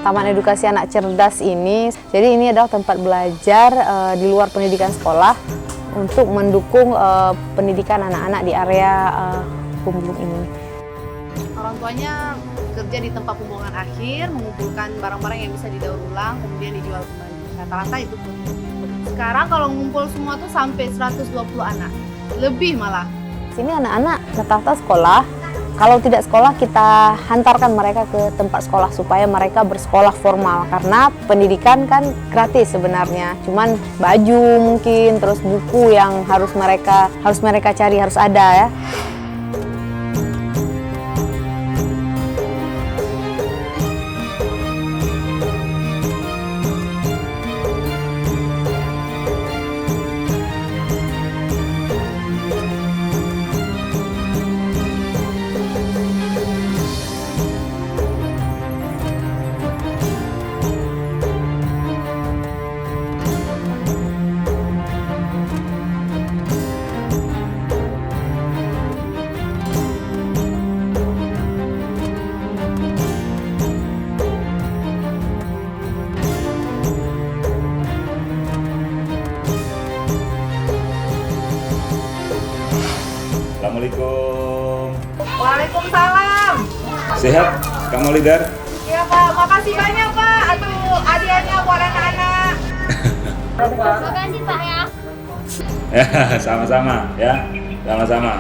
Taman Edukasi Anak Cerdas ini. Jadi ini adalah tempat belajar di luar pendidikan sekolah untuk mendukung pendidikan anak-anak di area Pemulung ini. Orang tuanya kerja di tempat pembuangan akhir, mengumpulkan barang-barang yang bisa didaur ulang, kemudian dijual kembali. Rata-rata itu pun. Sekarang kalau ngumpul semua tuh sampai 120 anak, lebih malah. Sini anak-anak rata-rata sekolah. Kalau tidak sekolah, kita hantarkan mereka ke tempat sekolah supaya mereka bersekolah formal. Karena pendidikan kan gratis sebenarnya. Cuman baju mungkin, terus buku yang harus mereka cari, harus ada ya. Assalamualaikum. Waalaikumsalam. Sehat, Kang Maulidar? Iya Pak, makasih banyak Pak. Aduh, hadiahnya buat anak-anak. Makasih Pak ya. Ya, sama-sama ya, sama-sama.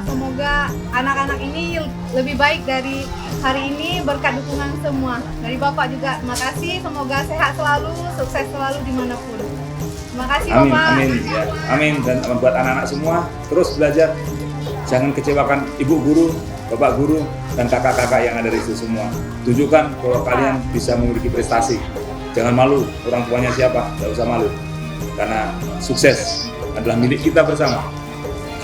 Semoga anak-anak ini lebih baik dari hari ini berkat dukungan semua. Dari Bapak juga, makasih. Semoga sehat selalu, sukses selalu dimanapun. Terima kasih Amin, Bapak. amin, ya. Amin. Dan buat anak-anak semua terus belajar. Jangan kecewakan ibu guru, bapak guru, dan kakak-kakak yang ada di situ semua. Tunjukkan bahwa kalian bisa memiliki prestasi. Jangan malu, orang tuanya siapa, tidak usah malu. Karena sukses adalah milik kita bersama.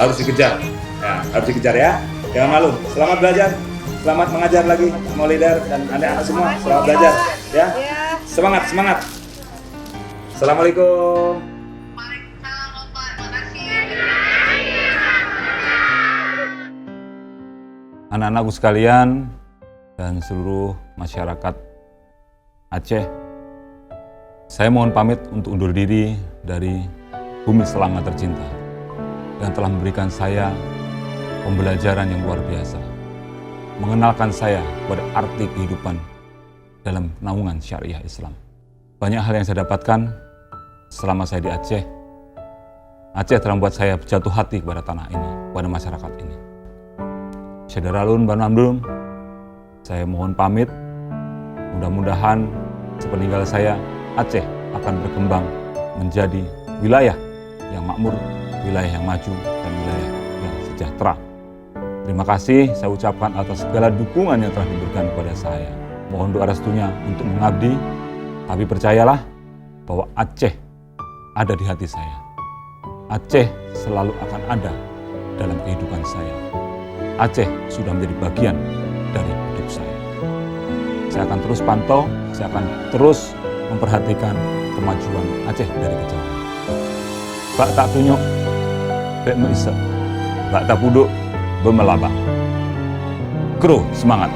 Harus dikejar, ya, harus dikejar ya. Jangan malu. Selamat belajar, selamat mengajar lagi, Maulidar dan anak-anak semua. Selamat belajar, ya. Semangat, semangat. Assalamualaikum. Anak-anakku sekalian dan seluruh masyarakat Aceh, saya mohon pamit untuk undur diri dari bumi Selangor tercinta yang telah memberikan saya pembelajaran yang luar biasa, mengenalkan saya pada arti kehidupan dalam naungan syariah Islam. Banyak hal yang saya dapatkan selama saya di Aceh. Aceh telah membuat saya jatuh hati kepada tanah ini, kepada masyarakat ini. Syederalun Banamdum, saya mohon pamit. Mudah-mudahan sepeninggal saya, Aceh akan berkembang menjadi wilayah yang makmur, wilayah yang maju, dan wilayah yang sejahtera. Terima kasih saya ucapkan atas segala dukungan yang telah diberikan kepada saya. Mohon doa restunya untuk mengabdi, tapi percayalah bahwa Aceh ada di hati saya. Aceh selalu akan ada dalam kehidupan saya. Aceh sudah menjadi bagian dari hidup saya. Saya akan terus pantau, saya akan terus memperhatikan kemajuan Aceh dari kejauhan. Bak tak tunjuk, bek merisek, bak tak puduk, bemelabang. Kru, semangat!